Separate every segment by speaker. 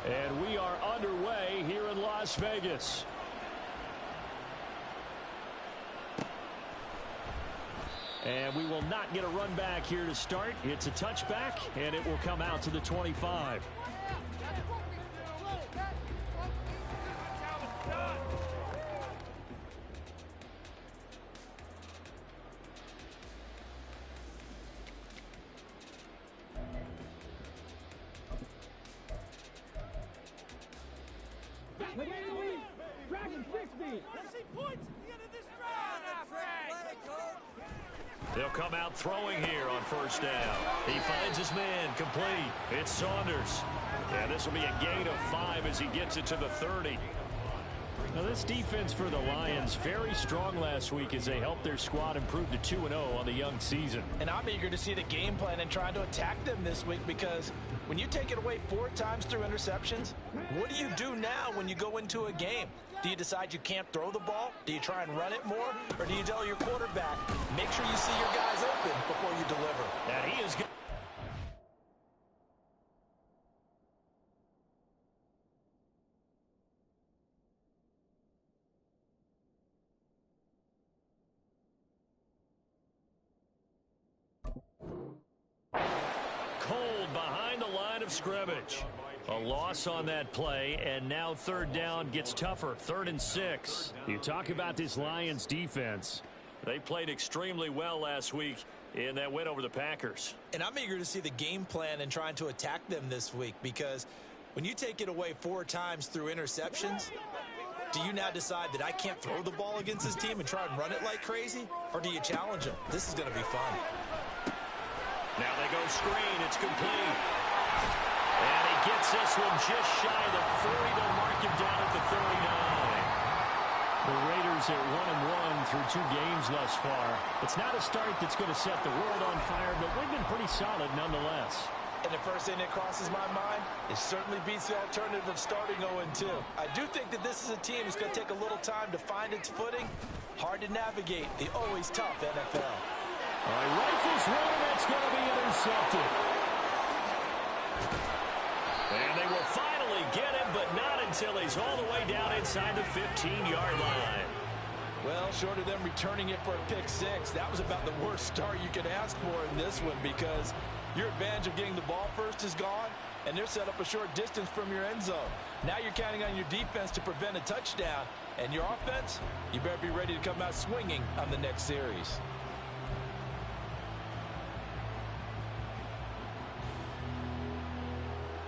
Speaker 1: And we are underway here in Las Vegas. And we will not get a run back here to start. It's a touchback, and it will come out to the 25. They'll come out throwing here on first down. He finds his man complete. It's Saunders. And this will be a gain of 5 as he gets it to the 30. Now this defense for the Lions, very strong last week as they helped their squad improve to 2-0 on the young season.
Speaker 2: And I'm eager to see the game plan and trying to attack them this week, because when you take it away 4 times through interceptions, what do you do now when you go into a game? Do you decide you can't throw the ball? Do you try and run it more? Or do you tell your quarterback, make sure you see your guys open before you deliver?
Speaker 1: And he is good. Cold behind the line of scrimmage. A loss on that play, and now third down gets tougher. 3rd and 6. You talk about this Lions defense. They played extremely well last week in that win over the Packers.
Speaker 2: And I'm eager to see the game plan and trying to attack them this week, because when you take it away 4 times through interceptions, do you now decide that I can't throw the ball against this team and try and run it like crazy? Or do you challenge them? This is going to be fun.
Speaker 1: Now they go screen. It's complete. And he gets this one just shy of the 40. They'll mark him down at the 39. The Raiders are 1-1 through 2 games thus far. It's not a start that's going to set the world on fire, but we've been pretty solid nonetheless.
Speaker 2: And the first thing that crosses my mind, it certainly beats the alternative of starting 0-2. I do think that this is a team that's going to take a little time to find its footing. Hard to navigate the always tough NFL.
Speaker 1: All right, rifles one, and that's going to be intercepted. And they will finally get him, but not until he's all the way down inside the 15-yard line.
Speaker 2: Well, short of them returning it for a pick 6, that was about the worst start you could ask for in this one, because your advantage of getting the ball first is gone, and they're set up a short distance from your end zone. Now you're counting on your defense to prevent a touchdown, and your offense, you better be ready to come out swinging on the next series.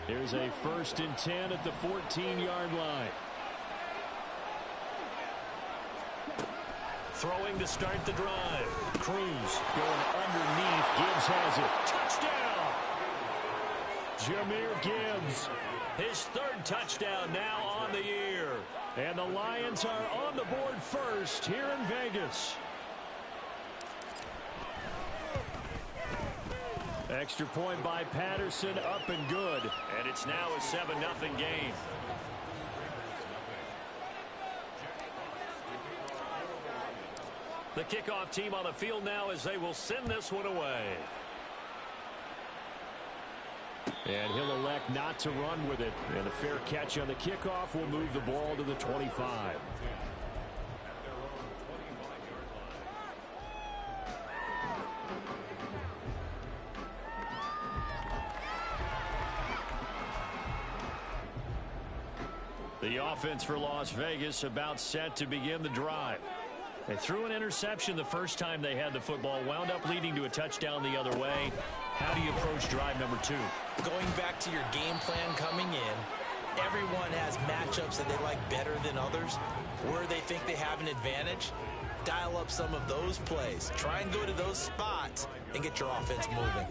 Speaker 1: Here's a 1st and 10 at the 14-yard line. Throwing to start the drive. Cruz going underneath. Gibbs has it. Touchdown! Jahmyr Gibbs. His 3rd touchdown now on the year. And the Lions are on the board first here in Vegas. Extra point by Patterson, up and good. And it's now a 7-0 game. The kickoff team on the field now as they will send this one away. And he'll elect not to run with it. And a fair catch on the kickoff will move the ball to the 25. The offense for Las Vegas about set to begin the drive. They threw an interception the first time they had the football, wound up leading to a touchdown the other way. How do you approach drive number 2?
Speaker 2: Going back to your game plan coming in, everyone has matchups that they like better than others, where they think they have an advantage. Dial up some of those plays. Try and go to those spots and get your offense moving.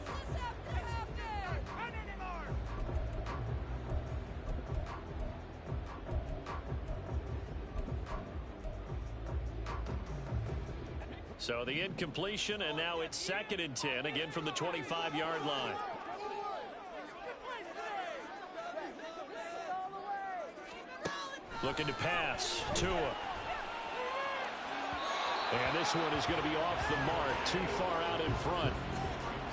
Speaker 1: So the incompletion, and now it's 2nd and 10, again from the 25-yard line. Looking to pass. Tua. And this one is going to be off the mark, too far out in front.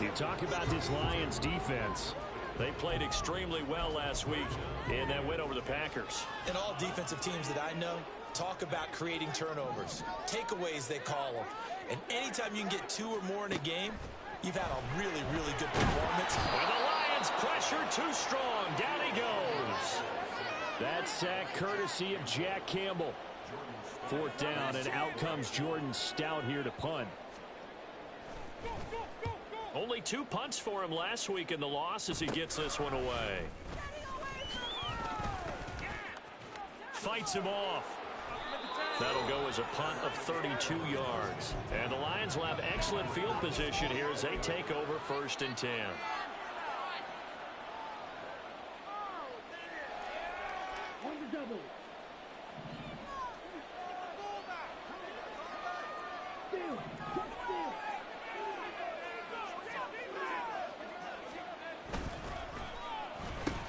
Speaker 1: You talk about this Lions defense. They played extremely well last week in that win over the Packers.
Speaker 2: And all defensive teams that I know talk about creating turnovers. Takeaways, they call them. And anytime you can get 2 or more in a game, you've had a really, really good performance.
Speaker 1: And the Lions pressure too strong. Down he goes. That sack courtesy of Jack Campbell. 4th down, and out comes Jordan Stout here to punt. Only 2 punts for him last week in the loss as he gets this one away. Fights him off. That'll go as a punt of 32 yards. And the Lions will have excellent field position here as they take over 1st and 10.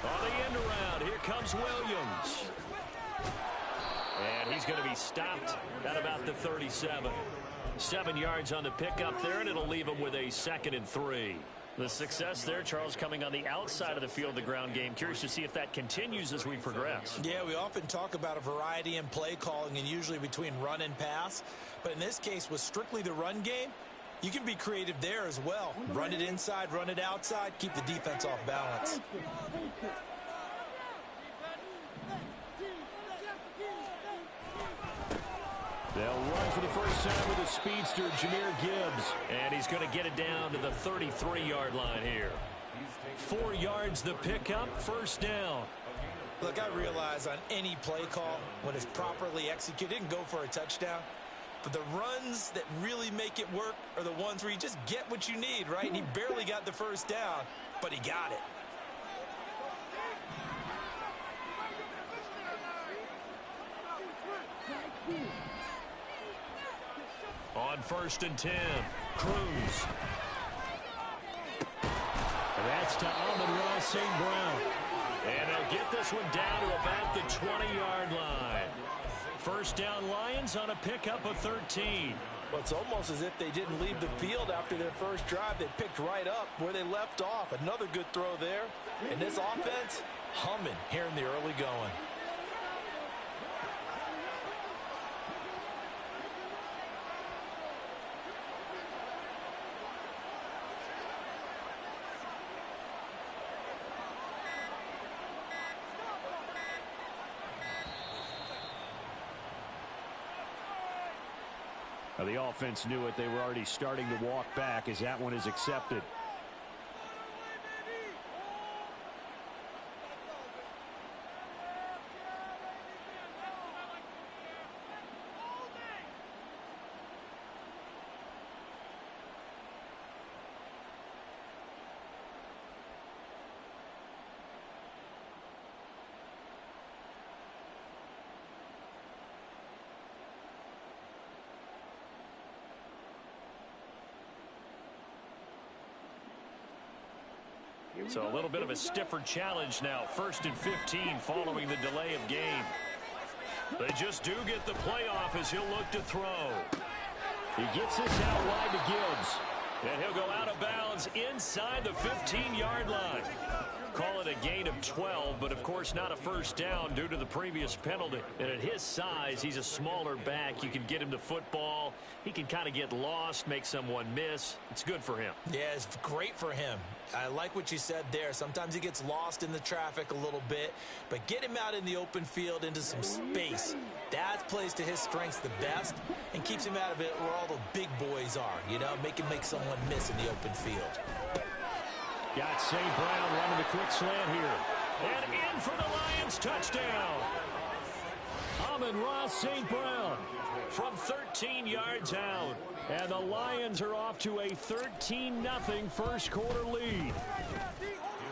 Speaker 1: On the end around, here comes Williams. And he's going to be stopped at about the 37. 7 yards on the pickup there, and it'll leave him with a 2nd and 3. The success there, Charles, coming on the outside of the field, the ground game. Curious to see if that continues as we progress.
Speaker 2: Yeah, we often talk about a variety in play calling and usually between run and pass. But in this case, with strictly the run game, you can be creative there as well. Run it inside, run it outside, keep the defense off balance.
Speaker 1: They'll run for the first time with a speedster, Jahmyr Gibbs. And he's going to get it down to the 33-yard line here. 4 yards the pickup, 1st down.
Speaker 2: Look, I realize on any play call, when it's properly executed, it can go for a touchdown. But the runs that really make it work are the ones where you just get what you need, right? And he barely got the 1st down, but he got it.
Speaker 1: On 1st and 10, Cruz. That's to Amon-Ra St. Brown. And they'll get this one down to about the 20-yard line. 1st down Lions on a pickup of 13.
Speaker 2: Well, it's almost as if they didn't leave the field after their first drive. They picked right up where they left off. Another good throw there. And this offense, humming here in the early going.
Speaker 1: Now, the offense knew it. They were already starting to walk back as that one is accepted. So a little bit of a stiffer challenge now. 1st and 15 following the delay of game. They just do get the playoff as he'll look to throw. He gets this out wide to Gibbs. And he'll go out of bounds inside the 15-yard line. Call it a gain of 12, but of course not a 1st down due to the previous penalty. And at his size, he's a smaller back. You can get him to football. He can kind of get lost, make someone miss. It's good for him.
Speaker 2: Yeah, it's great for him. I like what you said there. Sometimes he gets lost in the traffic a little bit, but get him out in the open field into some space. That plays to his strengths the best and keeps him out of it where all the big boys are, you know, make someone miss in the open field.
Speaker 1: Got St. Brown running the quick slant here. And in for the Lions touchdown. Amon-Ra St. Brown from 13 yards out. And the Lions are off to a 13-0 first quarter lead.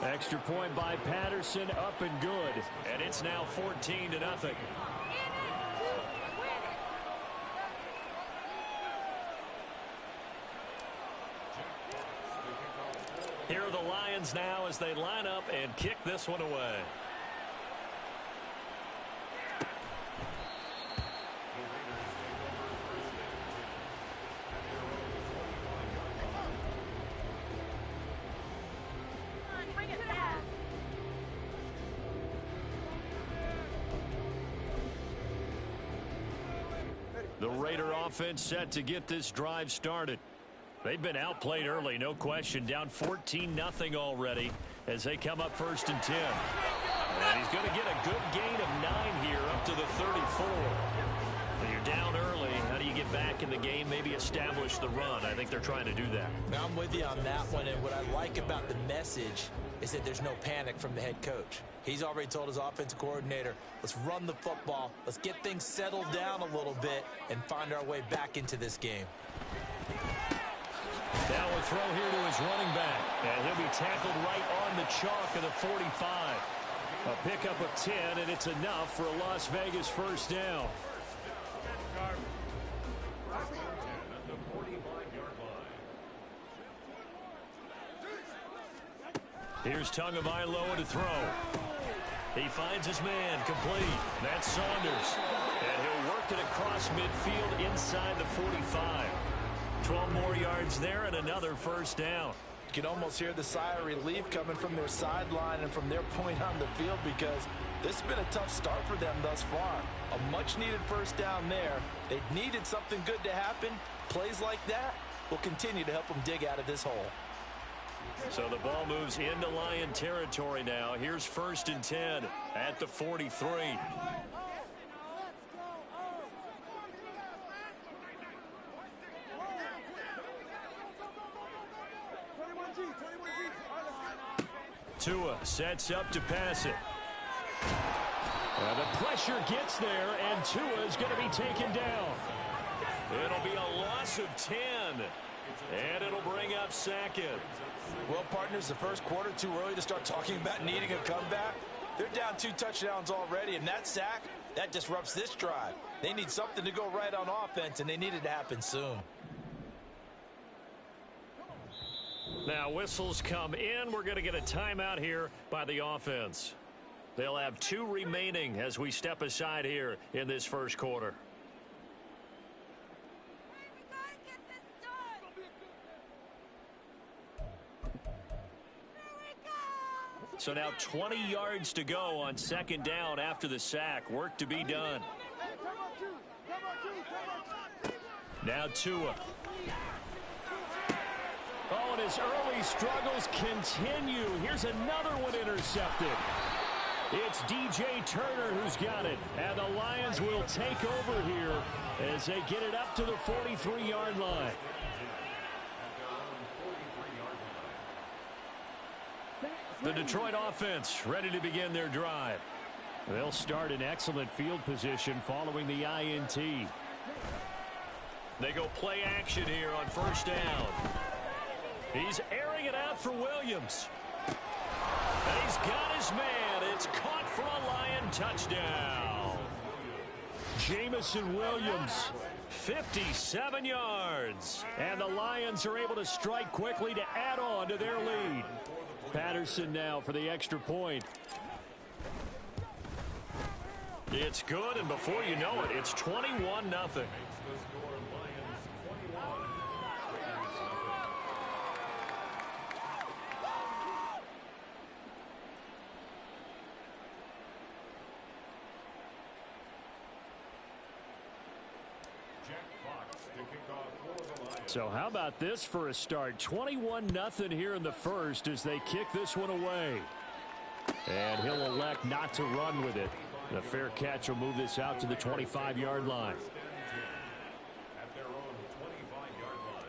Speaker 1: Extra point by Patterson, up and good. And it's now 14-0. Here are the Lions now as they line up and kick this one away. The Raider offense set to get this drive started. They've been outplayed early, no question. Down 14-0 already as they come up 1st and 10. And he's going to get a good gain of 9 here up to the 34. When you're down early, how do you get back in the game, maybe establish the run? I think they're trying to do that.
Speaker 2: Now, I'm with you on that one, and what I like about the message is that there's no panic from the head coach. He's already told his offensive coordinator, let's run the football, let's get things settled down a little bit and find our way back into this game.
Speaker 1: Now a throw here to his running back, and he'll be tackled right on the chalk of the 45. A pickup of 10, and it's enough for a Las Vegas first down. Here's Tagovailoa to throw. He finds his man, complete. That's Saunders. And he'll work it across midfield inside the 45. 12 more yards there and another first down.
Speaker 2: You can almost hear the sigh of relief coming from their sideline and from their point on the field because this has been a tough start for them thus far. A much-needed first down there. They needed something good to happen. Plays like that will continue to help them dig out of this hole.
Speaker 1: So the ball moves into Lion territory now. Here's 1st and 10 at the 43. Tua sets up to pass it. The pressure gets there, and Tua is going to be taken down. It'll be a loss of 10, and it'll bring up second.
Speaker 2: Well, partners, the first quarter, too early to start talking about needing a comeback. They're down 2 touchdowns already, and that sack, that disrupts this drive. They need something to go right on offense, and they need it to happen soon.
Speaker 1: Now, whistles come in. We're going to get a timeout here by the offense. They'll have 2 remaining as we step aside here in this first quarter. So now 20 yards to go on 2nd down after the sack. Work to be done. Now Tua. Oh, and his early struggles continue. Here's another one intercepted. It's DJ Turner who's got it. And the Lions will take over here as they get it up to the 43-yard line. The Detroit offense ready to begin their drive. They'll start in excellent field position following the INT. They go play action here on 1st down. He's airing it out for Williams. And he's got his man. It's caught for a Lion touchdown. Jamison Williams, 57 yards. And the Lions are able to strike quickly to add on to their lead. Patterson now for the extra point. It's good, and before you know it, it's 21-0. So how about this for a start? 21-0 here in the first as they kick this one away. And he'll elect not to run with it. The fair catch will move this out to the 25-yard line.
Speaker 3: At their own 25-yard line.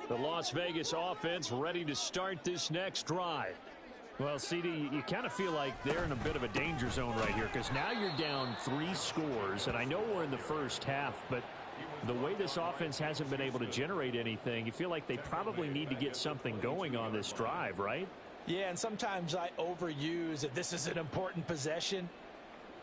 Speaker 1: The Las Vegas offense ready to start this next drive. Well, CD, you kind of feel like they're in a bit of a danger zone right here because now you're down 3 scores, and I know we're in the first half, but the way this offense hasn't been able to generate anything, you feel like they probably need to get something going on this drive, right?
Speaker 2: Yeah, and sometimes I overuse that this is an important possession.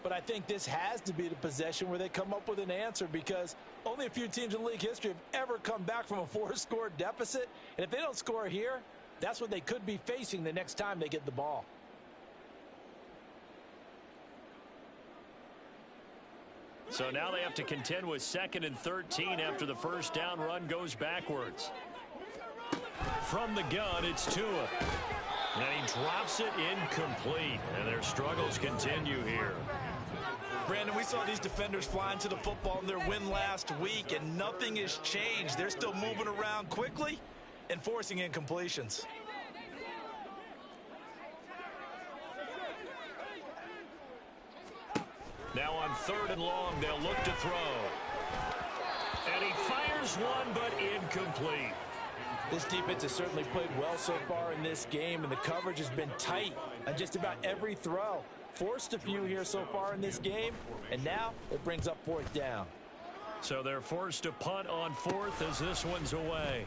Speaker 2: But I think this has to be the possession where they come up with an answer because only a few teams in league history have ever come back from a 4-score deficit. And if they don't score here, that's what they could be facing the next time they get the ball.
Speaker 1: So now they have to contend with 2nd and 13 after the first down run goes backwards. From the gun, it's Tua. And he drops it incomplete. And their struggles continue here.
Speaker 2: Brandon, we saw these defenders flying to the football in their win last week, and nothing has changed. They're still moving around quickly and forcing incompletions.
Speaker 1: Now on 3rd and long, they'll look to throw. And he fires one, but incomplete.
Speaker 2: This defense has certainly played well so far in this game, and the coverage has been tight on just about every throw. Forced a few here so far in this game, and now it brings up 4th down.
Speaker 1: So they're forced to punt on 4th as this one's away.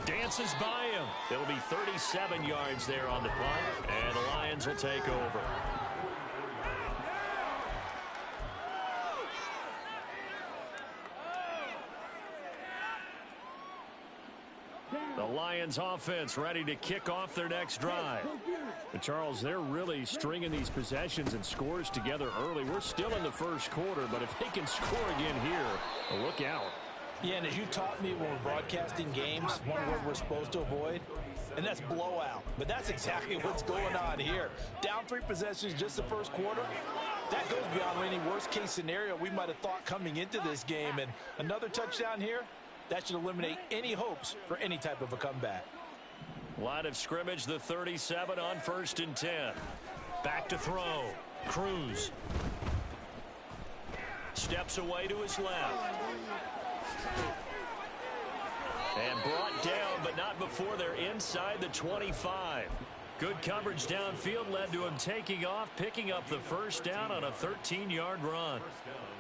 Speaker 1: Dances by him. It'll be 37 yards there on the punt, and the Lions will take over. The Lions offense ready to kick off their next drive. But Charles, they're really stringing these possessions and scores together early. We're still in the first quarter, but if they can score again here, look out.
Speaker 2: Yeah, and as you taught me when we're broadcasting games, one word we're supposed to avoid, and that's blowout. But that's exactly what's going on here. Down 3 possessions just the first quarter. That goes beyond any worst-case scenario we might have thought coming into this game. And another touchdown here, that should eliminate any hopes for any type of a comeback.
Speaker 1: Line of scrimmage, the 37 on 1st and 10. Back to throw. Cruz. Steps away to his left. And brought down, but not before they're inside the 25. Good coverage downfield led to him taking off, picking up the first down on a 13-yard run.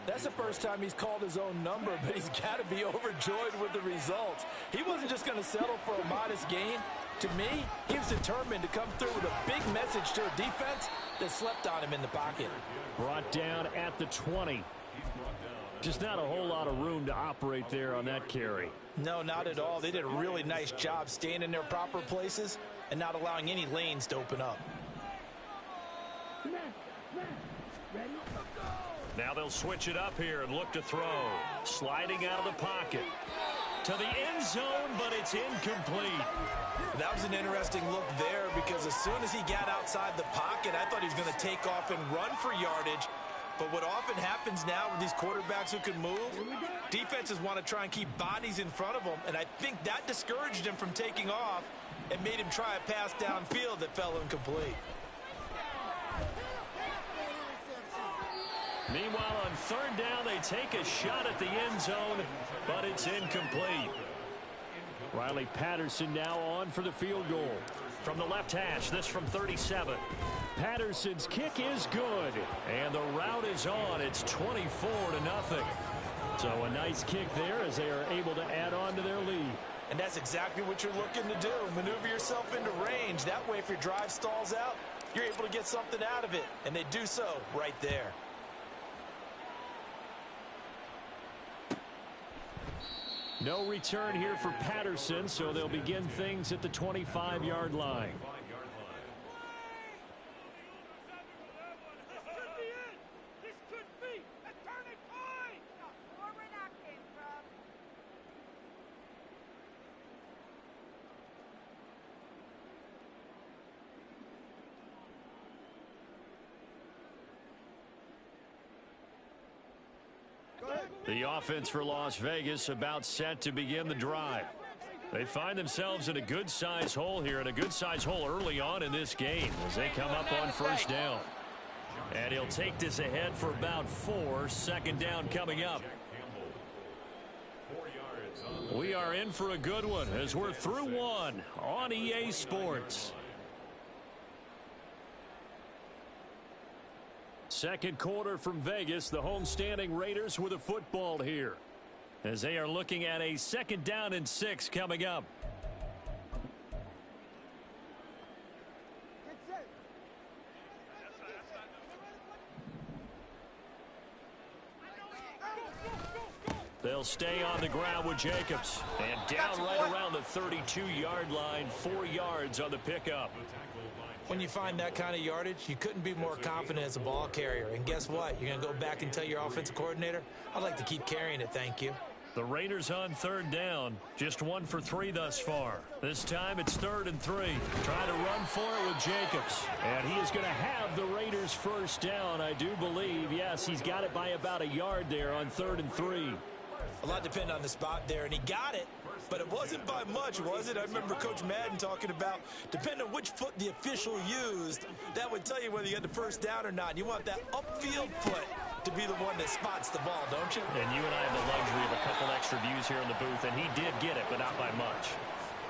Speaker 2: That's the first time he's called his own number, but he's got to be overjoyed with the results. He wasn't just going to settle for a modest gain. To me, he was determined to come through with a big message to a defense that slept on him in the pocket.
Speaker 1: Brought down at the 20. Just not a whole lot of room to operate there on that carry.
Speaker 2: No, not at all. They did a really nice job staying in their proper places and not allowing any lanes to open up.
Speaker 1: Now they'll switch it up here and look to throw. Sliding out of the pocket. To the end zone, but it's incomplete.
Speaker 2: That was an interesting look there because as soon as he got outside the pocket, I thought he was going to take off and run for yardage. But what often happens now with these quarterbacks who can move, defenses want to try and keep bodies in front of them, and I think that discouraged him from taking off and made him try a pass downfield that fell incomplete.
Speaker 1: Meanwhile, on 3rd down, they take a shot at the end zone, but it's incomplete. Riley Patterson now on for the field goal. From the left hash, this from 37. Patterson's kick is good, and the route is on. It's 24-0. So a nice kick there as they are able to add on to their lead.
Speaker 2: And that's exactly what you're looking to do. Maneuver yourself into range. That way, if your drive stalls out, you're able to get something out of it. And they do so right there.
Speaker 1: No return here for Patterson, so they'll begin things at the 25-yard line. The offense for Las Vegas about set to begin the drive. They find themselves in a good-sized hole here, and a good-sized hole early on in this game as they come up on 1st down. And he'll take this ahead for about 4. 2nd down coming up. We are in for a good one as we're through one on EA Sports. Second quarter from Vegas, the homestanding Raiders with a football here as they are looking at a 2nd down and 6 coming up. They'll They'll stay on the ground with Jacobs. And down right around the 32-yard line, 4 yards on the pickup.
Speaker 4: When you find that kind of yardage, you couldn't be more confident as a ball carrier. And guess what? You're going to go back and tell your offensive coordinator, I'd like to keep carrying it, thank you.
Speaker 1: The Raiders on third down. Just 1 for 3 thus far. This time it's 3rd and 3. Trying to run for it with Jacobs. And he is going to have the Raiders first down, I do believe. Yes, he's got it by about a yard there on 3rd and 3.
Speaker 4: A lot depended on the spot there, and he got it. But it wasn't by much, was it? I remember Coach Madden talking about, depending on which foot the official used, that would tell you whether you had the first down or not. You want that upfield foot to be the one that spots the ball, don't you?
Speaker 1: And you and I have the luxury of a couple extra views here in the booth, and he did get it, but not by much.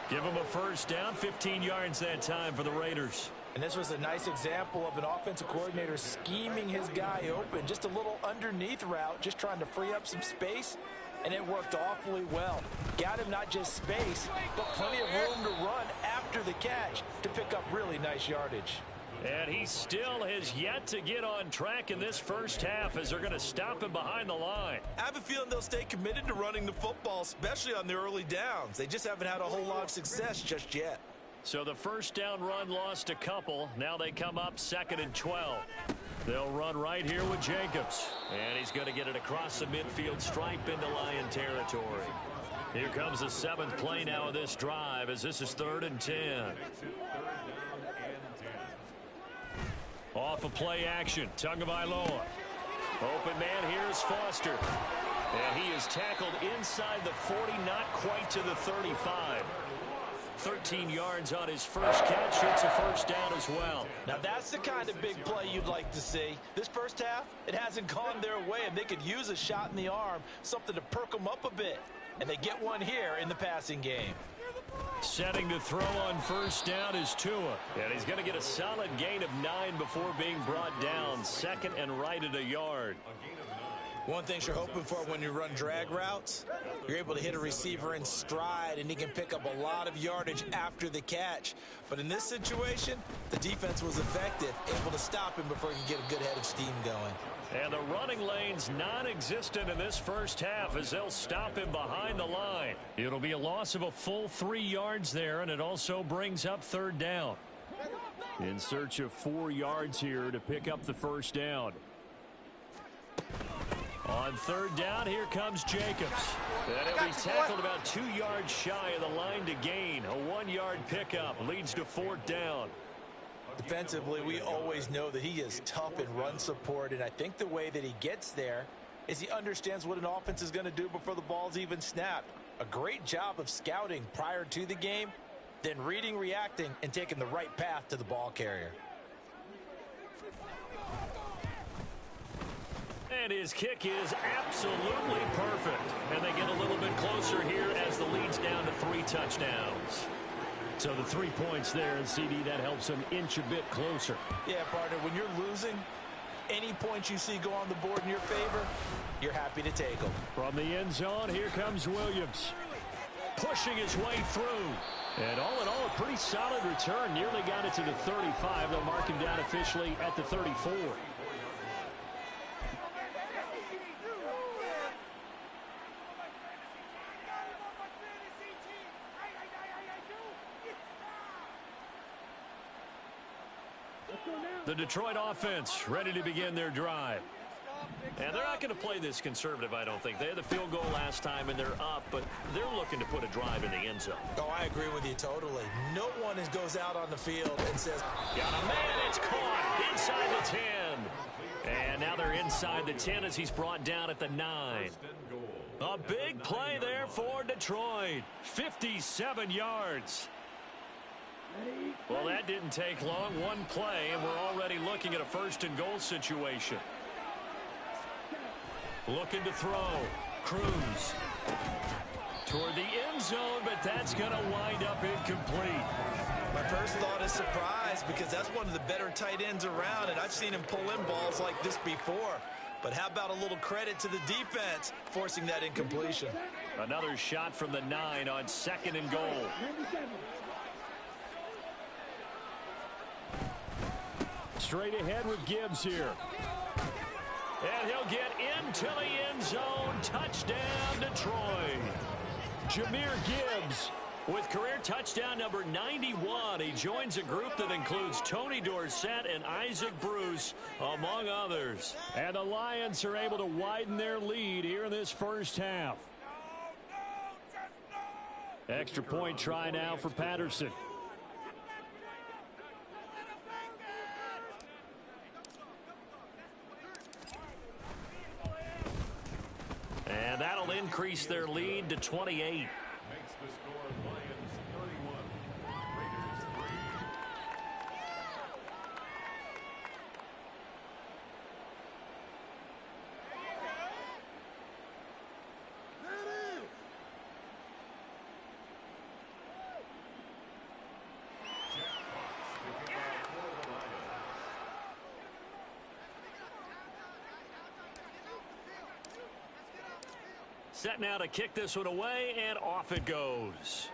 Speaker 1: Give him a first down, 15 yards that time for the Raiders.
Speaker 4: And this was a nice example of an offensive coordinator scheming his guy open. Just a little underneath route, just trying to free up some space. And it worked awfully well. Got him not just space, but plenty of room to run after the catch to pick up really nice yardage.
Speaker 1: And he still has yet to get on track in this first half as they're going to stop him behind the line.
Speaker 2: I have a feeling they'll stay committed to running the football, especially on the early downs. They just haven't had a whole lot of success just yet.
Speaker 1: So the first down run lost a couple. Now they come up 2nd and 12. They'll run right here with Jacobs. And he's going to get it across the midfield stripe into Lion territory. Here comes the 7th play now of this drive as this is 3rd and 10. Off of play action, Tagovailoa. Open man, here's Foster. And he is tackled inside the 40, not quite to the 35. 13 yards on his first catch. It's a first down as well.
Speaker 4: Now that's the kind of big play you'd like to see. This first half, it hasn't gone their way, and they could use a shot in the arm, something to perk them up a bit. And they get one here in the passing game.
Speaker 1: Setting to throw on first down is Tua. And he's going to get a solid gain of 9 before being brought down. 2nd and right at a yard.
Speaker 4: One thing you're hoping for when you run drag routes, you're able to hit a receiver in stride, and he can pick up a lot of yardage after the catch. But in this situation, the defense was effective, able to stop him before he could get a good head of steam going.
Speaker 1: And the running lane's non-existent in this first half as they'll stop him behind the line. It'll be a loss of a full 3 yards there, and it also brings up 3rd down. In search of 4 yards here to pick up the first down. On 3rd down, here comes Jacobs. And he'll be tackled about 2 yards shy of the line to gain. A 1-yard pickup leads to 4th down.
Speaker 4: Defensively, we always know that he is tough in run support, and I think the way that he gets there is he understands what an offense is going to do before the ball's even snapped. A great job of scouting prior to the game, then reading, reacting, and taking the right path to the ball carrier.
Speaker 1: And his kick is absolutely perfect. And they get a little bit closer here as the lead's down to 3 touchdowns. So the 3 points there, and CD, that helps them inch a bit closer.
Speaker 4: Yeah, partner, when you're losing, any points you see go on the board in your favor, you're happy to take them.
Speaker 1: From the end zone, here comes Williams. Pushing his way through. And all in all, a pretty solid return. Nearly got it to the 35. They'll mark him down officially at the 34. The Detroit offense ready to begin their drive. And they're not going to play this conservative, I don't think. They had the field goal last time, and they're up, but they're looking to put a drive in the end zone.
Speaker 4: Oh, I agree with you totally. No one goes out on the field and says,
Speaker 1: got a man, it's caught inside the 10. And now they're inside the 10 as he's brought down at the 9. A big play there for Detroit. 57 yards. Well, that didn't take long. One play, and we're already looking at a 1st and goal situation. Looking to throw. Cruz. Toward the end zone, but that's going to wind up incomplete.
Speaker 2: My first thought is surprise because that's one of the better tight ends around, and I've seen him pull in balls like this before. But how about a little credit to the defense forcing that incompletion?
Speaker 1: Another shot from the 9 on 2nd and goal. Straight ahead with Gibbs here. And he'll get into the end zone. Touchdown, Detroit. Jahmyr Gibbs with career touchdown number 91. He joins a group that includes Tony Dorsett and Isaac Bruce, among others. And the Lions are able to widen their lead here in this first half. Extra point try now for Patterson. And that'll increase their lead to 28.
Speaker 3: Makes the score Lions 31, Raiders 3.
Speaker 1: Set now to kick this one away, and off it goes.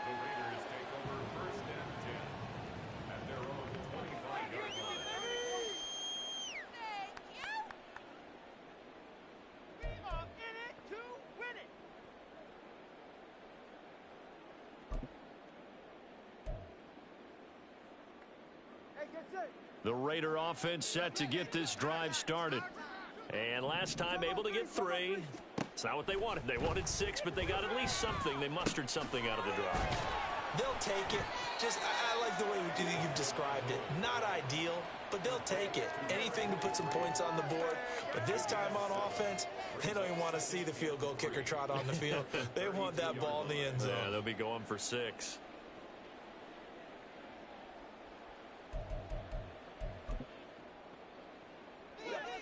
Speaker 3: The Raiders take over first and 10 at their own 25-yard line.
Speaker 5: We are in it to win it. Hey, get set.
Speaker 1: The Raider offense set to get this drive started. And last time able to get 3. It's not what they wanted. They wanted 6, but they got at least something. They mustered something out of the drive.
Speaker 4: They'll take it. I like the way you've described it. Not ideal, but they'll take it. Anything to put some points on the board. But this time on offense, they don't even want to see the field goal kicker trot on the field. They want that ball in the end zone.
Speaker 1: Yeah, they'll be going for 6.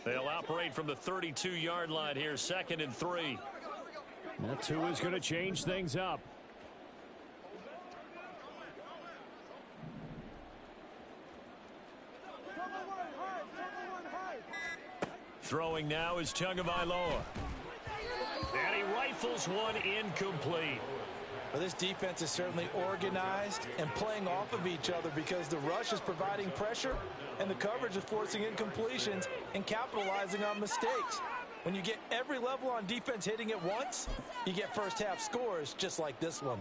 Speaker 1: They'll operate from the 32-yard line here, 2nd and 3.
Speaker 6: That's who is going to change things up.
Speaker 1: Throwing now is Tagovailoa. And he rifles one incomplete.
Speaker 4: Well, this defense is certainly organized and playing off of each other because the rush is providing pressure and the coverage is forcing incompletions and capitalizing on mistakes. When you get every level on defense hitting at once, you get first half scores just like this one.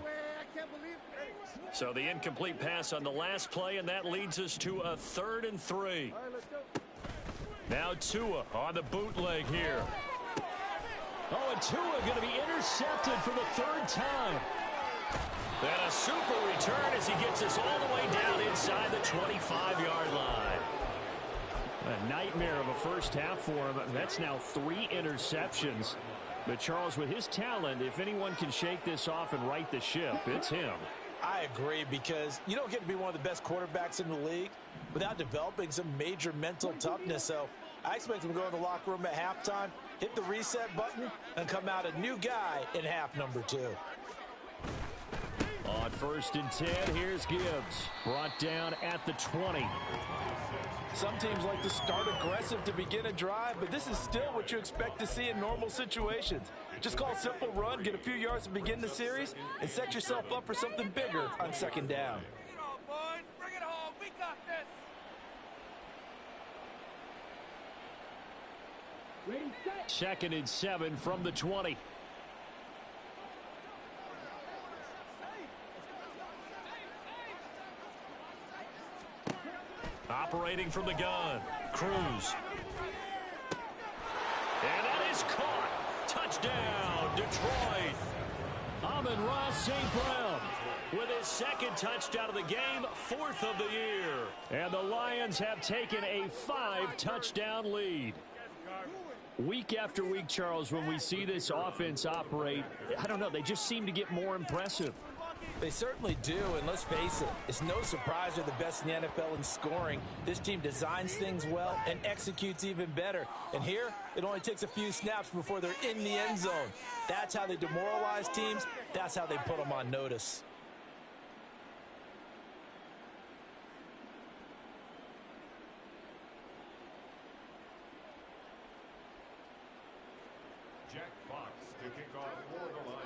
Speaker 1: So the incomplete pass on the last play, and that leads us to a 3rd and 3. Now Tua on the bootleg here.
Speaker 6: Oh, and Tua going to be intercepted for the 3rd time.
Speaker 1: And a super return as he gets us all the way down inside the 25-yard line.
Speaker 6: A nightmare of a first half for him. That's now 3 interceptions. But Charles, with his talent, if anyone can shake this off and right the ship, it's him.
Speaker 4: I agree, because you don't get to be one of the best quarterbacks in the league without developing some major mental toughness. So I expect him to go in the locker room at halftime, hit the reset button, and come out a new guy in half number 2.
Speaker 6: On 1st and 10, here's Gibbs. Brought down at the 20.
Speaker 4: Some teams like to start aggressive to begin a drive, but this is still what you expect to see in normal situations. Just call a simple run, get a few yards to begin the series, and set yourself up for something bigger on 2nd down.
Speaker 5: Bring it on, boys. Bring it home. We got this.
Speaker 6: 2nd and 7 from the 20.
Speaker 1: Operating from the gun, Cruz. And that is caught. Touchdown, Detroit.
Speaker 6: Amon-Ra St. Brown
Speaker 1: With his 2nd touchdown of the game, 4th of the year.
Speaker 6: And the Lions have taken a 5-touchdown lead. Week after week, Charles, when we see this offense operate, I don't know, they just seem to get more impressive.
Speaker 4: They certainly do, and let's face it, it's no surprise they're the best in the NFL in scoring. This team designs things well and executes even better. And here, it only takes a few snaps before they're in the end zone. That's how they demoralize teams. That's how they put them on notice.
Speaker 3: Jack Fox to kick off for the Lions.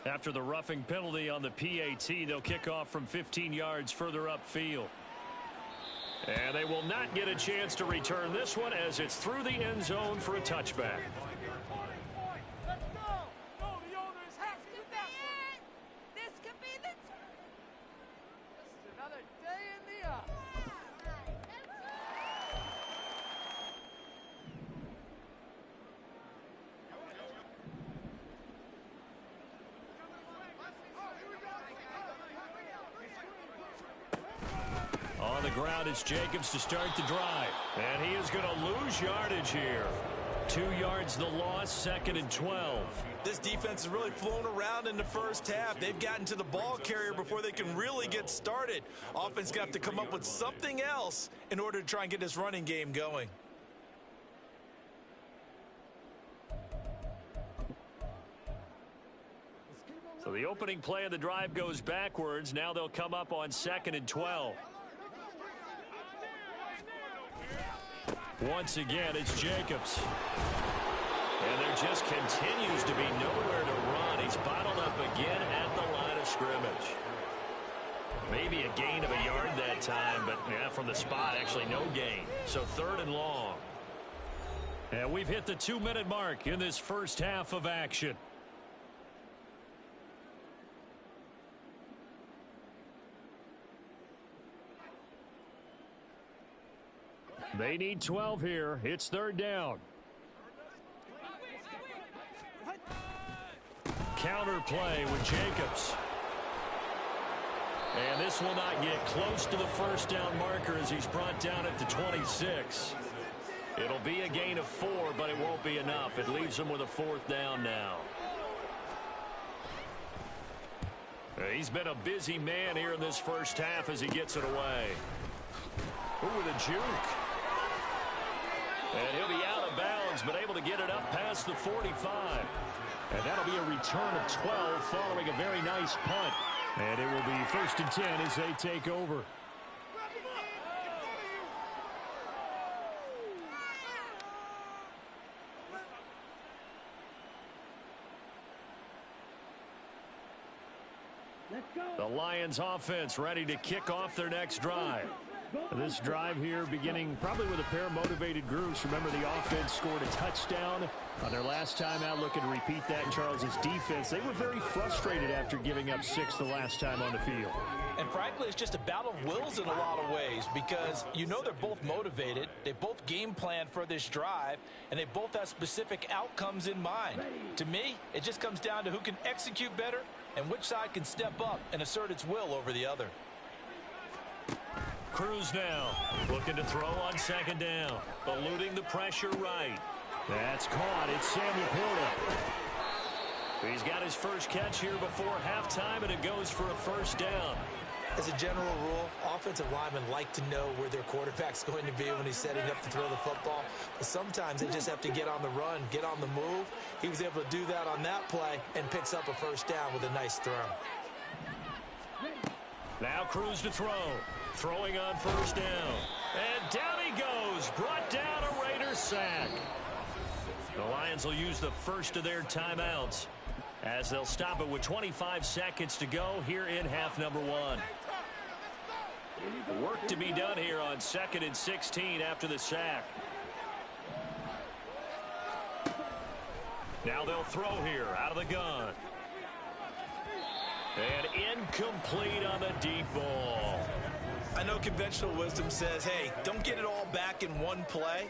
Speaker 6: After the roughing penalty on the PAT, they'll kick off from 15 yards further upfield. And they will not get a chance to return this one as it's through the end zone for a touchback. On the ground, it's Jacobs to start the drive. And he is going to lose yardage here. 2 yards the loss, 2nd and 12.
Speaker 4: This defense has really flown around in the first half. They've gotten to the ball carrier before they can really get started. Offense going to have to come up with something else in order to try and get this running game going.
Speaker 6: So the opening play of the drive goes backwards. Now they'll come up on 2nd and 12. Once again, it's Jacobs. And there just continues to be nowhere to run. He's bottled up again at the line of scrimmage. Maybe a gain of a yard that time, but yeah, from the spot, actually no gain. So 3rd and long. And we've hit the 2-minute mark in this first half of action. They need 12 here. It's 3rd down. Counter play with Jacobs. And this will not get close to the first down marker as he's brought down at the 26. It'll be a gain of 4, but it won't be enough. It leaves him with a 4th down now. He's been a busy man here in this first half as he gets it away. Ooh, with a juke. And he'll be out of bounds, but able to get it up past the 45. And that'll be a return of 12 following a very nice punt. And it will be 1st and 10 as they take over. The Lions offense ready to kick off their next drive. This drive here beginning probably with a pair of motivated groups. Remember, the offense scored a touchdown on their last time out, looking to repeat that in Charles's defense. They were very frustrated after giving up 6 the last time on the field.
Speaker 4: And frankly, it's just a battle of wills in a lot of ways because you know they're both motivated. They both game plan for this drive, and they both have specific outcomes in mind. To me, it just comes down to who can execute better and which side can step up and assert its will over the other.
Speaker 6: Cruz now looking to throw on 2nd down, eluding the pressure right. That's caught. It's Sam Laporta. He's got his first catch here before halftime, and it goes for a 1st down.
Speaker 4: As a general rule, offensive linemen like to know where their quarterback's going to be when he's setting up to throw the football. But sometimes they just have to get on the run, get on the move. He was able to do that on that play and picks up a 1st down with a nice throw.
Speaker 6: Now Cruz to throw. Throwing on 1st down. And down he goes. Brought down a Raiders sack. The Lions will use the first of their timeouts as they'll stop it with 25 seconds to go here in half number 1. Work to be done here on 2nd and 16 after the sack. Now they'll throw here out of the gun. And incomplete on the deep ball.
Speaker 4: I know conventional wisdom says, hey, don't get it all back in one play.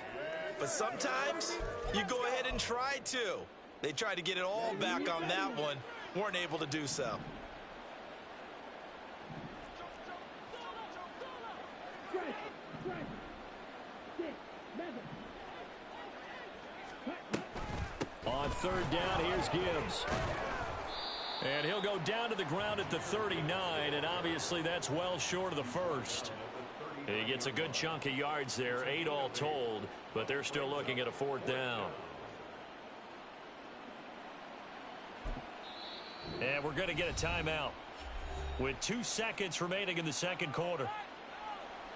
Speaker 4: But sometimes you go ahead and try to. They tried to get it all back on that one. Weren't able to do so.
Speaker 6: On 3rd down, here's Gibbs. And he'll go down to the ground at the 39, and obviously that's well short of the first. He gets a good chunk of yards there, 8 all told, but they're still looking at a 4th down. And we're going to get a timeout with 2 seconds remaining in the 2nd quarter.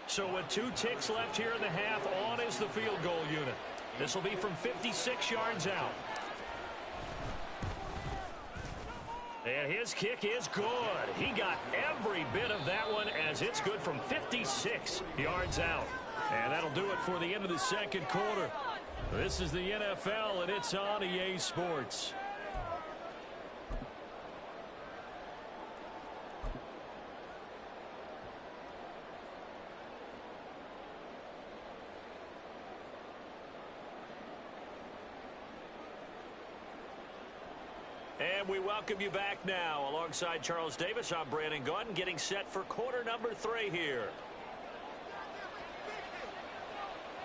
Speaker 6: So with 2 ticks left here in the half, on is the field goal unit. This will be from 56 yards out. And his kick is good. He got every bit of that one as it's good from 56 yards out. And that'll do it for the end of the second quarter. This is the NFL, and it's on EA Sports. And we welcome you back now. Alongside Charles Davis, I'm Brandon Gaudin, getting set for quarter number 3 here.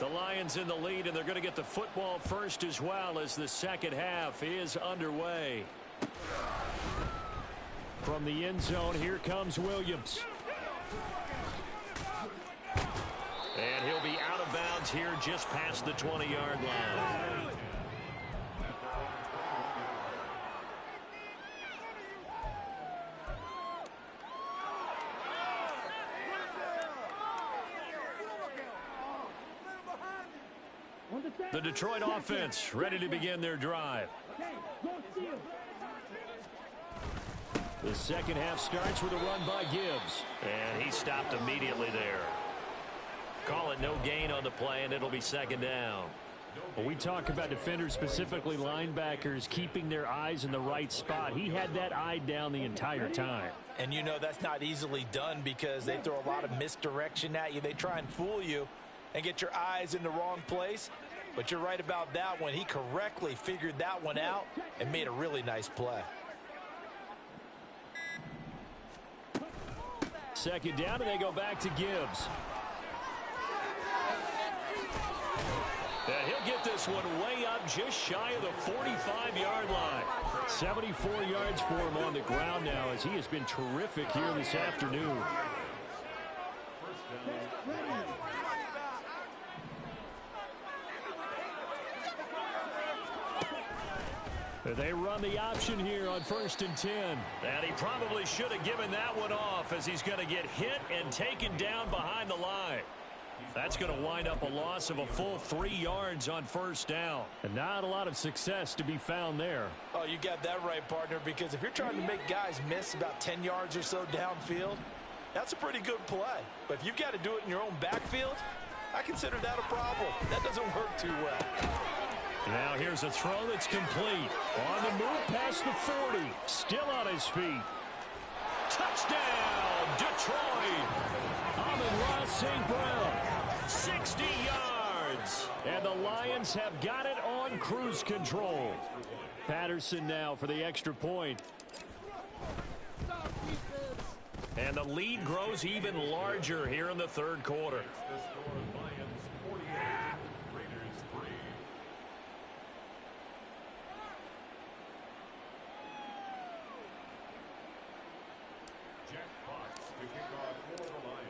Speaker 6: The Lions in the lead, and they're going to get the football first as well as the second half is underway. From the end zone, here comes Williams. And he'll be out of bounds here just past the 20-yard line. The Detroit offense ready to begin their drive. The second half starts with a run by Gibbs. And he stopped immediately there. Call it no gain on the play, and it'll be second down. Well, we talk about defenders, specifically linebackers, keeping their eyes in the right spot. He had that eye down the entire time.
Speaker 4: And you know that's not easily done because they throw a lot of misdirection at you. They try and fool you and get your eyes in the wrong place. But you're right about that one. He correctly figured that one out and made a really nice play.
Speaker 6: Second down, and they go back to Gibbs. And he'll get this one way up just shy of the 45-yard line. 74 yards for him on the ground now as he has been terrific here this afternoon. They run the option here on 1st and 10. And he probably should have given that one off as he's going to get hit and taken down behind the line. That's going to wind up a loss of a full 3 yards on 1st down. And not a lot of success to be found there.
Speaker 4: Oh, you got that right, partner, because if you're trying to make guys miss about 10 yards or so downfield, that's a pretty good play. But if you've got to do it in your own backfield, I consider that a problem. That doesn't work too well.
Speaker 6: Now here's a throw that's complete. On the move past the 40. Still on his feet. Touchdown, Detroit. Amon-Ra St. Brown. 60 yards. And the Lions have got it on cruise control. Patterson now for the extra point. And the lead grows even larger here in the third quarter.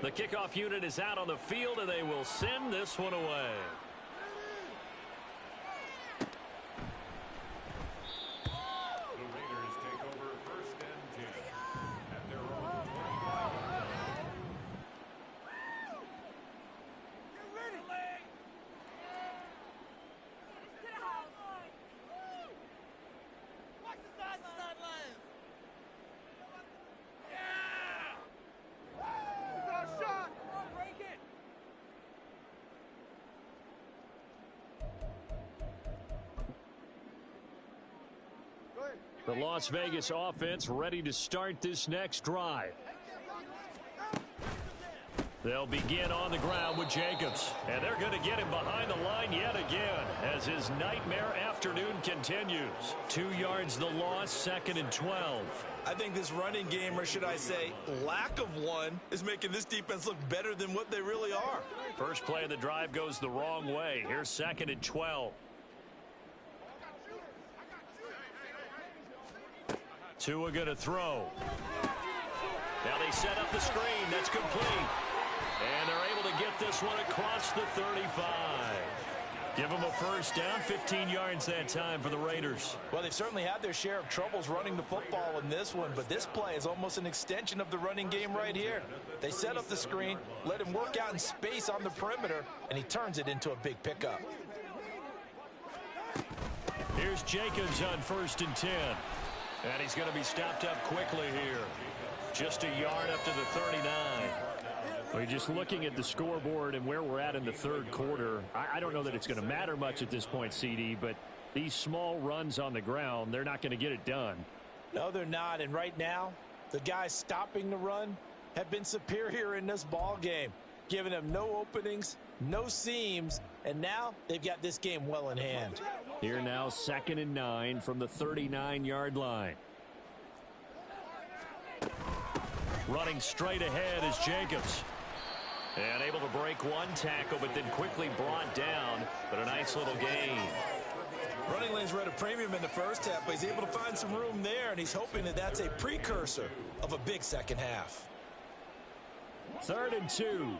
Speaker 6: The kickoff unit is out on the field, and they will send this one away.
Speaker 3: The Raiders take over 1st and 10 at their own 25.
Speaker 5: Get ready! Watch the sidelines! Shot! Break it!
Speaker 6: The Las Vegas offense ready to start this next drive. They'll begin on the ground with Jacobs. And they're going to get him behind the line yet again as his nightmare afternoon continues. 2 yards the loss, 2nd and 12.
Speaker 4: I think this running game, or should I say lack of one, is making this defense look better than what they really are.
Speaker 6: First play of the drive goes the wrong way. Here's 2nd and 12. Tua going to throw. Now they set up the screen. That's complete. And they're able to get this one across the 35. Give them a first down, 15 yards that time for the Raiders.
Speaker 4: Well, they've certainly had their share of troubles running the football in this one, but this play is almost an extension of the running game right here. They set up the screen, let him work out in space on the perimeter, and he turns it into a big pickup.
Speaker 6: Here's Jacobs on 1st and 10. And he's going to be stopped up quickly here. Just a yard up to the 39.
Speaker 1: Well, just looking at the scoreboard and where we're at in the third quarter, I don't know that it's going to matter much at this point, CD, but these small runs on the ground, they're not going to get it done.
Speaker 4: No, they're not. And right now, the guys stopping the run have been superior in this ball game, giving them no openings, no seams, and now they've got this game well in hand.
Speaker 1: Here now, 2nd and 9 from the 39-yard line.
Speaker 6: Running straight ahead is Jacobs. And able to break one tackle, but then quickly brought down. But a nice little gain.
Speaker 2: Running lanes were at a premium in the first half, but he's able to find some room there, and he's hoping that that's a precursor of a big second half.
Speaker 1: 3rd and 2.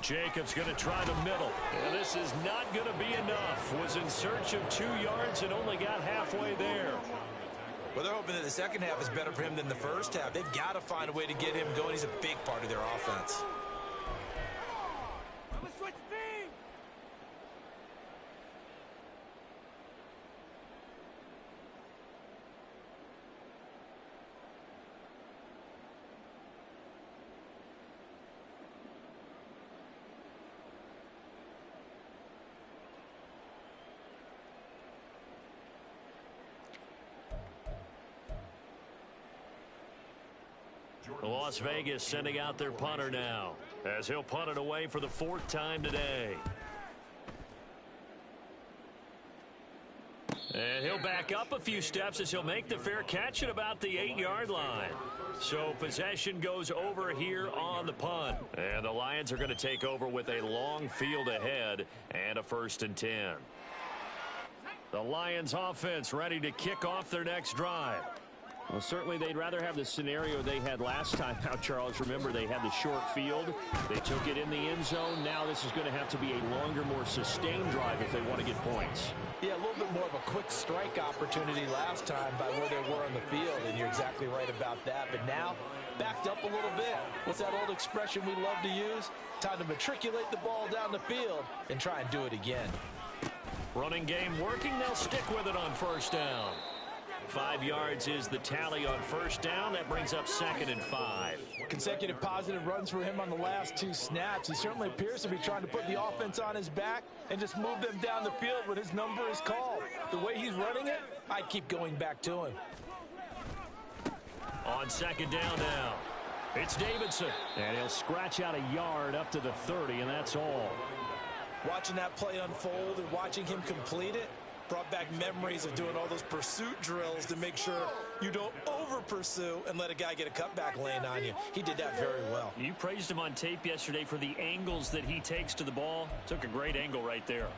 Speaker 6: Jacobs going to try the middle. And this is not going to be enough. Was in search of 2 yards and only got halfway there.
Speaker 2: Well, they're hoping that the second half is better for him than the first half. They've got to find a way to get him going. He's a big part of their offense.
Speaker 5: Switch speed!
Speaker 6: Las Vegas sending out their punter now, as he'll punt it away for the 4th time today. And he'll back up a few steps as he'll make the fair catch at about the 8-yard line. So possession goes over here on the punt. And the Lions are going to take over with a long field ahead and a 1st and 10. The Lions offense ready to kick off their next drive.
Speaker 1: Well, certainly they'd rather have the scenario they had last time out, Charles. Remember, they had the short field. They took it in the end zone. Now this is going to have to be a longer, more sustained drive if they want to get points.
Speaker 4: Yeah, a little bit more of a quick strike opportunity last time by where they were on the field, and you're exactly right about that. But now, backed up a little bit. What's that old expression we love to use? Time to matriculate the ball down the field and try and do it again.
Speaker 6: Running game working. They'll stick with it on 1st down. 5 yards is the tally on 1st down. That brings up 2nd and 5.
Speaker 4: Consecutive positive runs for him on the last 2 snaps. He certainly appears to be trying to put the offense on his back and just move them down the field when his number is called. The way he's running it, I keep going back to him.
Speaker 6: On 2nd down now, it's Davidson.
Speaker 1: And he'll scratch out a yard up to the 30, and that's all.
Speaker 4: Watching that play unfold and watching him complete it brought back memories of doing all those pursuit drills to make sure you don't over-pursue and let a guy get a cutback lane on you. He did that very well.
Speaker 6: You praised him on tape yesterday for the angles that he takes to the ball. Took a great angle right there.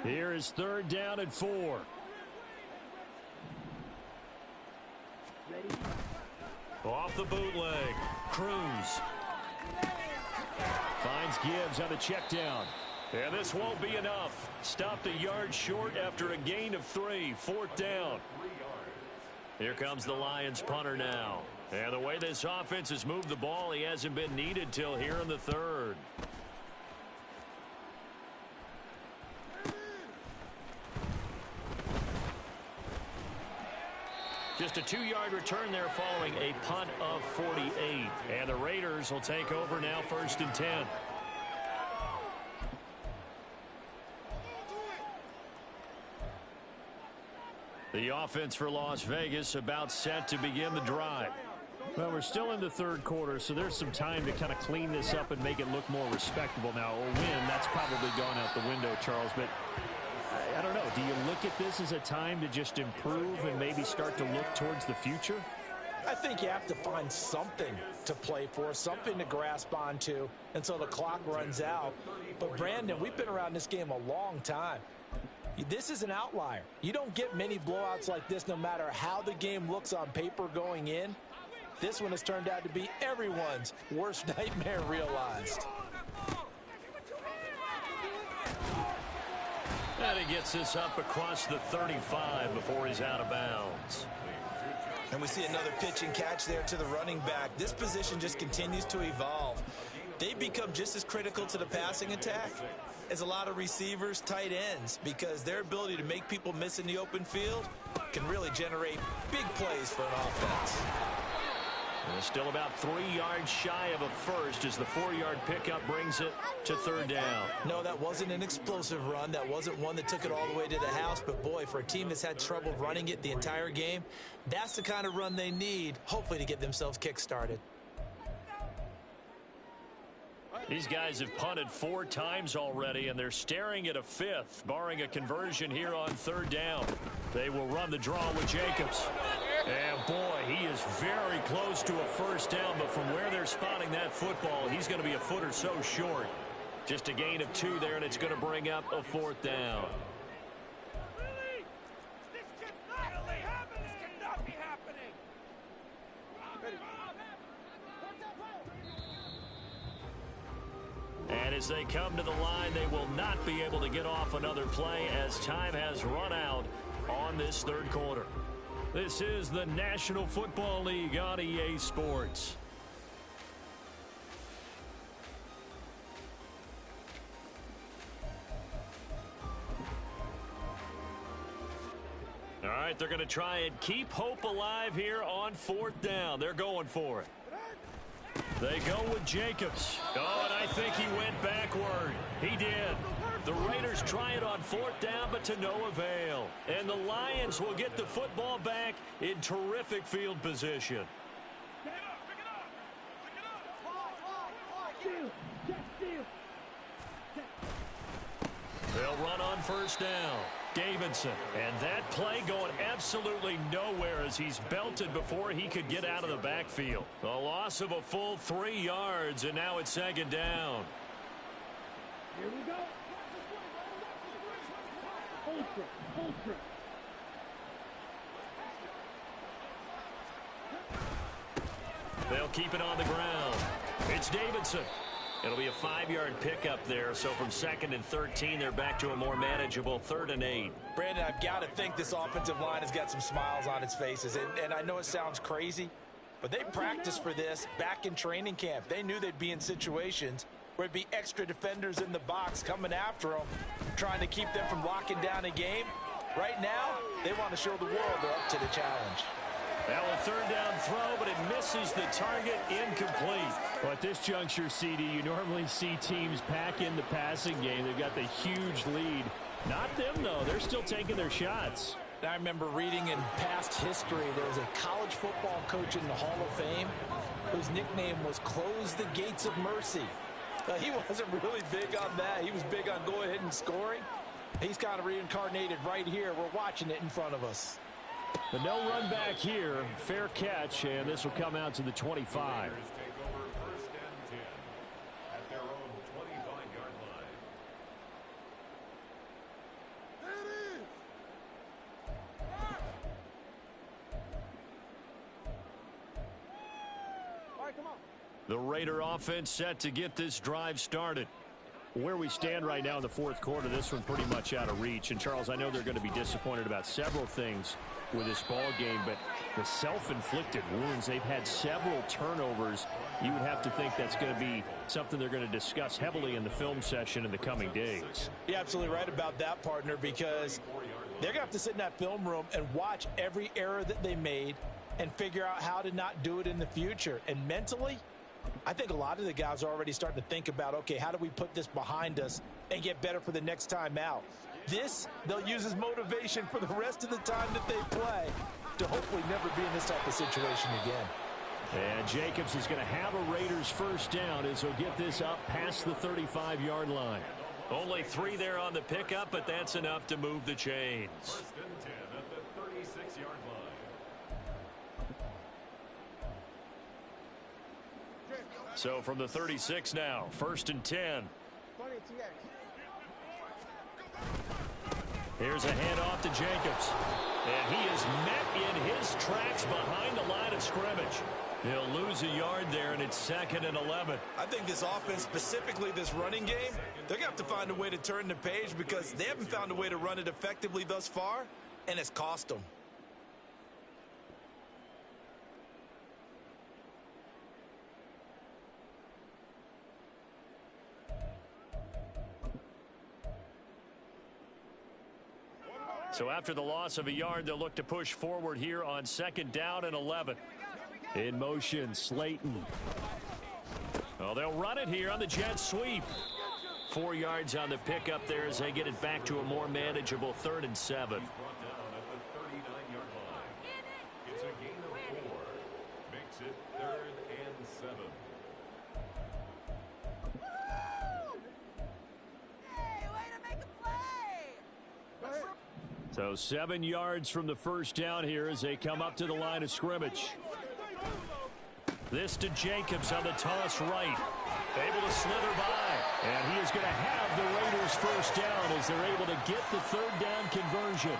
Speaker 1: Here is 3rd down and 4.
Speaker 6: Off the bootleg, Cruz
Speaker 1: Finds Gibbs on the check down.
Speaker 6: and this won't be enough. Stopped a yard short after a gain of 3. 4th down. Here comes the Lions punter now, and the way this offense has moved the ball, he hasn't been needed till here in the 3rd. Just a 2-yard return there following a punt of 48. And the Raiders will take over now 1st and 10. The offense for Las Vegas about set to begin the drive.
Speaker 1: Well, we're still in the 3rd quarter, so there's some time to kind of clean this up and make it look more respectable. Now, a win, that's probably gone out the window, Charles, but I don't know. Do you look at this as a time to just improve and maybe start to look towards the future?
Speaker 4: I think you have to find something to play for, something to grasp onto until the clock runs out. But, Brandon, we've been around this game a long time. This is an outlier. You don't get many blowouts like this no matter how the game looks on paper going in. This one has turned out to be everyone's worst nightmare realized.
Speaker 6: And he gets this up across the 35 before he's out of bounds.
Speaker 4: And we see another pitch and catch there to the running back. This position just continues to evolve. They become just as critical to the passing attack as a lot of receivers, tight ends, because their ability to make people miss in the open field can really generate big plays for an offense.
Speaker 6: And still about 3 yards shy of a first as the 4-yard pickup brings it to third down.
Speaker 4: No, that wasn't an explosive run. That wasn't one that took it all the way to the house. But, boy, for a team that's had trouble running it the entire game, that's the kind of run they need, hopefully, to get themselves kick-started.
Speaker 6: These guys have punted 4 times already, and they're staring at a 5th, barring a conversion here on third down. They will run the draw with Jacobs. And, boy, he is very close to a first down, but from where they're spotting that football, he's going to be a foot or so short. Just a gain of 2 there, and it's going to bring up a 4th down.
Speaker 5: Really? This cannot be happening. This cannot be happening.
Speaker 6: And as they come to the line, they will not be able to get off another play as time has run out on this third quarter. This is the National Football League on EA Sports. All right, they're going to try and keep hope alive here on 4th down. They're going for it. They go with Jacobs. Oh, and I think he went backward. He did. The Raiders try it on 4th down, but to no avail. And the Lions will get the football back in terrific field position. They'll run on first down. Davidson. And that play going absolutely nowhere as he's belted before he could get out of the backfield. A loss of a full 3 yards, and now it's 2nd down.
Speaker 5: Here we go. Ultra.
Speaker 6: They'll keep it on the ground. It's Davidson. It'll be a 5-yard pickup there, so from 2nd and 13, they're back to a more manageable 3rd and 8.
Speaker 4: Brandon, I've got to think this offensive line has got some smiles on its faces. And I know it sounds crazy, but they practiced for this back in training camp. They knew they'd be in situations where it'd be extra defenders in the box coming after them, trying to keep them from locking down a game. Right now, they want to show the world they're up to the challenge.
Speaker 6: Now a 3rd down throw, but it misses the target, incomplete.
Speaker 7: Well, at this juncture, CD, you normally see teams pack in the passing game. They've got the huge lead. Not them, though. They're still taking their shots.
Speaker 4: I remember reading in past history, there was a college football coach in the Hall of Fame whose nickname was Close the Gates of Mercy. He wasn't really big on that. He was big on go ahead and scoring. He's kind of reincarnated right here. We're watching it in front of us.
Speaker 7: But no run back here. Fair catch, and this will come out to the 25.
Speaker 3: Take over 1st and 10 at their own 25-yard line.
Speaker 5: There it is. All right, come on.
Speaker 6: The Raider offense set to get this drive started.
Speaker 7: Where we stand right now in the 4th quarter, this one pretty much out of reach. And, Charles, I know they're going to be disappointed about several things with this ball game, but the self-inflicted wounds, they've had several turnovers. You would have to think that's going to be something they're going to discuss heavily in the film session in the coming days.
Speaker 4: You're absolutely right about that, partner, because they're going to have to sit in that film room and watch every error that they made and figure out how to not do it in the future. And mentally, I think a lot of the guys are already starting to think about, okay, how do we put this behind us and get better for the next time out? This, they'll use as motivation for the rest of the time that they play to hopefully never be in this type of situation again.
Speaker 7: And Jacobs is going to have a Raiders first down as he'll get this up past the 35-yard line.
Speaker 6: Only 3 there on the pickup, but that's enough to move the chains.
Speaker 3: 1st and 10 at the 36-yard line.
Speaker 6: So from the 36 now, 1st and 10. Here's a handoff to Jacobs. And he is met in his tracks behind the line of scrimmage. He'll lose a yard there, and it's 2nd and 11.
Speaker 4: I think this offense, specifically this running game, they're going to have to find a way to turn the page because they haven't found a way to run it effectively thus far, and it's cost them.
Speaker 7: So after the loss of a yard, they'll look to push forward here on 2nd down and 11. In motion, Slayton. Well, they'll run it here on the jet sweep. 4 yards on the pickup there as they get it back to a more manageable 3rd and 7.
Speaker 3: He's brought down at the 39-yard line. It's a gain of 4. Makes it 3rd and 7.
Speaker 5: Hey, way to make a play!
Speaker 7: So 7 yards from the first down here as they come up to the line of scrimmage. This to Jacobs on the toss right. Able to slither by. And he is going to have the Raiders first down as they're able to get the 3rd down conversion.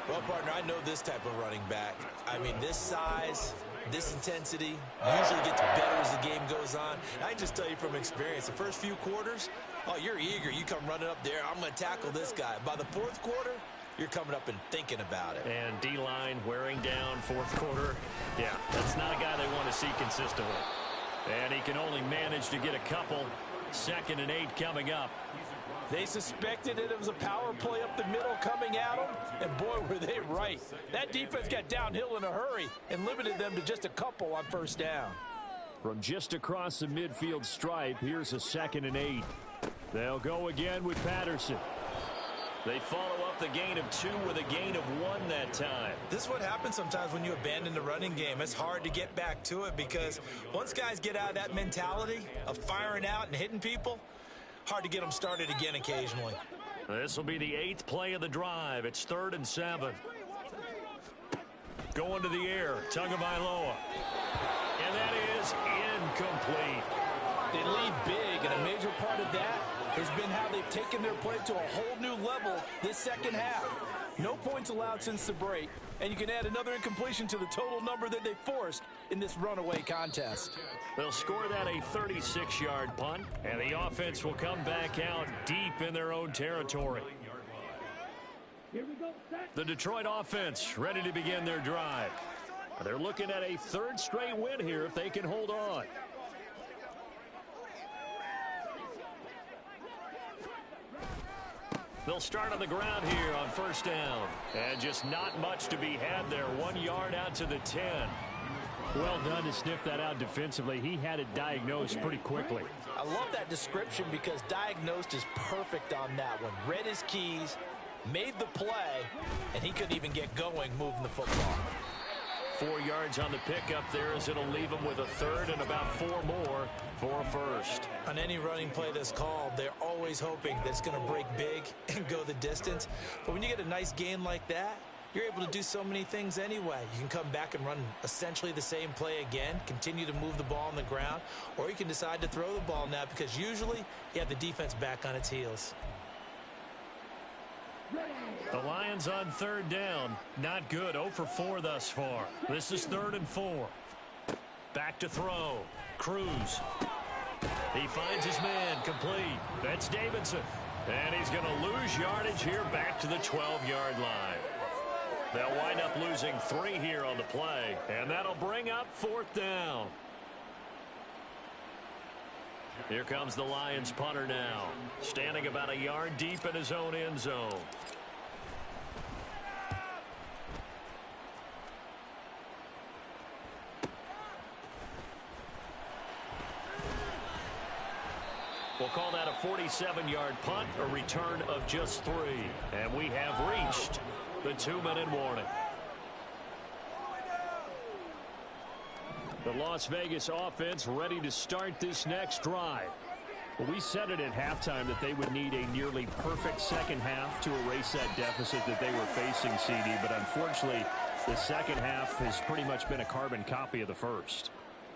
Speaker 4: Well, partner, I know this type of running back. I mean, this size, this intensity usually gets better as the game goes on. And I can just tell you from experience, the first few quarters, oh, you're eager. You come running up there, I'm going to tackle this guy. By the 4th quarter, you're coming up and thinking about it.
Speaker 7: And D-line wearing down 4th quarter. Yeah, that's not a guy they want to see consistently. And he can only manage to get a couple. 2nd and 8 coming up.
Speaker 2: They suspected it was a power play up the middle coming at them, and boy, were they right. That defense got downhill in a hurry and limited them to just a couple on 1st down.
Speaker 7: From just across the midfield stripe, here's a 2nd and 8. They'll go again with Patterson. They follow up the gain of 2 with a gain of 1 that time.
Speaker 4: This is what happens sometimes when you abandon the running game. It's hard to get back to it because once guys get out of that mentality of firing out and hitting people, hard to get them started again occasionally.
Speaker 7: This will be the 8th play of the drive. It's 3rd and 7. Going to the air, Tagovailoa. And that is incomplete.
Speaker 2: They lead big, and a major part of that has been how they've taken their play to a whole new level this 2nd half. No points allowed since the break, and you can add another incompletion to the total number that they forced in this runaway contest.
Speaker 7: They'll score that a 36-yard punt, and the offense will come back out deep in their own territory. The Detroit offense ready to begin their drive. They're looking at a 3rd straight win here if they can hold on. They'll start on the ground here on 1st down. And just not much to be had there. 1 yard out to the 10. Well done to sniff that out defensively. He had it diagnosed pretty quickly.
Speaker 4: I love that description because diagnosed is perfect on that one. Read his keys, made the play, and he couldn't even get going moving the football.
Speaker 7: 4 yards on the pickup there as it'll leave them with a 3rd and about 4 more for a 1st.
Speaker 4: On any running play that's called, they're always hoping that it's going to break big and go the distance. But when you get a nice gain like that, you're able to do so many things anyway. You can come back and run essentially the same play again, continue to move the ball on the ground, or you can decide to throw the ball now because usually you have the defense back on its heels.
Speaker 7: The Lions on 3rd down. Not good. 0 for 4 thus far. This is 3rd and 4. Back to throw. Cruz. He finds his man. Complete. That's Davidson. And he's going to lose yardage here back to the 12-yard line. They'll wind up losing 3 here on the play. And that'll bring up 4th down. Here comes the Lions punter now. Standing about a yard deep in his own end zone. We'll call that a 47-yard punt, a return of just 3. And we have reached the 2-minute warning. The Las Vegas offense ready to start this next drive. Well, we said it at halftime that they would need a nearly perfect 2nd half to erase that deficit that they were facing, CD. But unfortunately, the 2nd half has pretty much been a carbon copy of the first.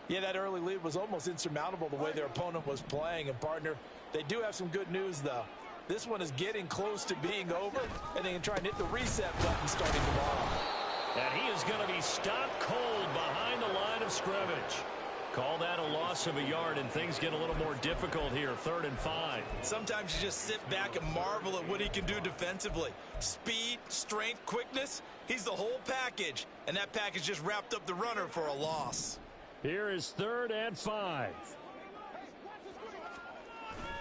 Speaker 2: Yeah, that early lead was almost insurmountable the way their opponent was playing. And, partner, they do have some good news, though. This one is getting close to being over, and they can try and hit the reset button starting tomorrow.
Speaker 7: And he is going to be stopped cold behind the line of scrimmage. Call that a loss of a yard, and things get a little more difficult here, 3rd and 5.
Speaker 4: Sometimes you just sit back and marvel at what he can do defensively. Speed, strength, quickness, he's the whole package. And that package just wrapped up the runner for a loss.
Speaker 7: Here is 3rd and 5.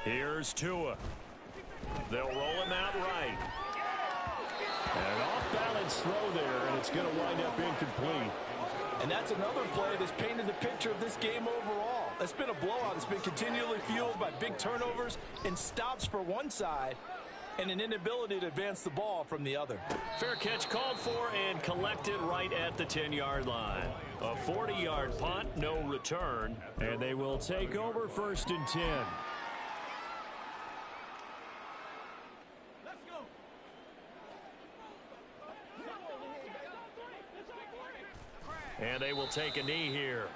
Speaker 7: Here's Tua. They'll roll him out right. An off-balance throw there, and it's going to wind up incomplete.
Speaker 2: And that's another play that's painted the picture of this game overall. It's been a blowout. It's been continually fueled by big turnovers and stops for one side and an inability to advance the ball from the other.
Speaker 6: Fair catch called for and collected right at the 10-yard line. A 40-yard punt, no return.
Speaker 7: And they will take over 1st and 10.
Speaker 6: And they will take a knee here.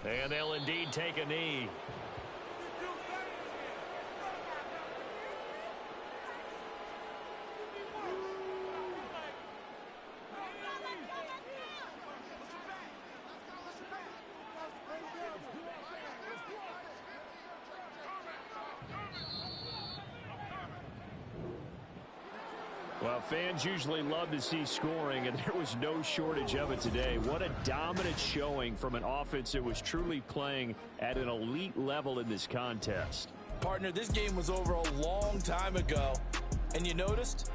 Speaker 6: And they'll indeed take a knee.
Speaker 7: Well, fans usually love to see scoring, and there was no shortage of it today. What a dominant showing from an offense that was truly playing at an elite level in this contest.
Speaker 2: Partner, this game was over a long time ago, and you noticed